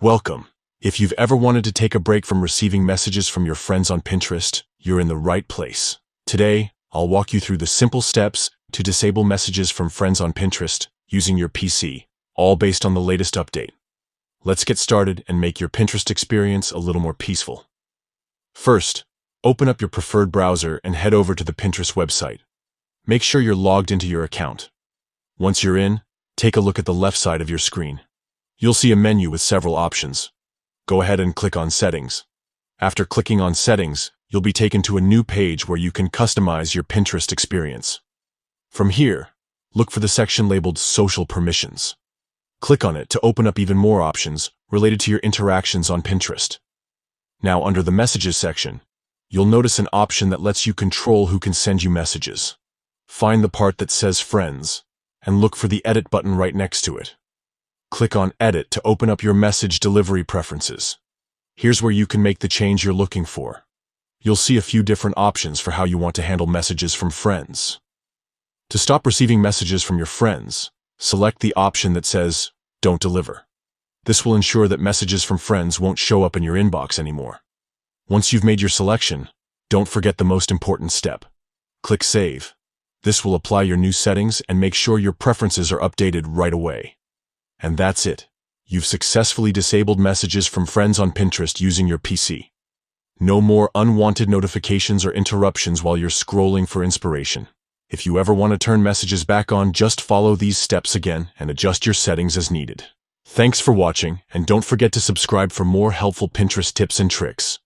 Welcome. If you've ever wanted to take a break from receiving messages from your friends on Pinterest, you're in the right place. Today, I'll walk you through the simple steps to disable messages from friends on Pinterest using your PC, all based on the latest update. Let's get started and make your Pinterest experience a little more peaceful. First, open up your preferred browser and head over to the Pinterest website. Make sure you're logged into your account. Once you're in, take a look at the left side of your screen. You'll see a menu with several options. Go ahead and click on Settings. After clicking on Settings, you'll be taken to a new page where you can customize your Pinterest experience. From here, look for the section labeled Social Permissions. Click on it to open up even more options related to your interactions on Pinterest. Now, under the Messages section, you'll notice an option that lets you control who can send you messages. Find the part that says Friends, and look for the Edit button right next to it. Click on Edit to open up your message delivery preferences. Here's where you can make the change you're looking for. You'll see a few different options for how you want to handle messages from friends. To stop receiving messages from your friends, select the option that says Don't Deliver. This will ensure that messages from friends won't show up in your inbox anymore. Once you've made your selection, don't forget the most important step. Click Save. This will apply your new settings and make sure your preferences are updated right away. And that's it. You've successfully disabled messages from friends on Pinterest using your PC. No more unwanted notifications or interruptions while you're scrolling for inspiration. If you ever want to turn messages back on, just follow these steps again and adjust your settings as needed. Thanks for watching, and don't forget to subscribe for more helpful Pinterest tips and tricks.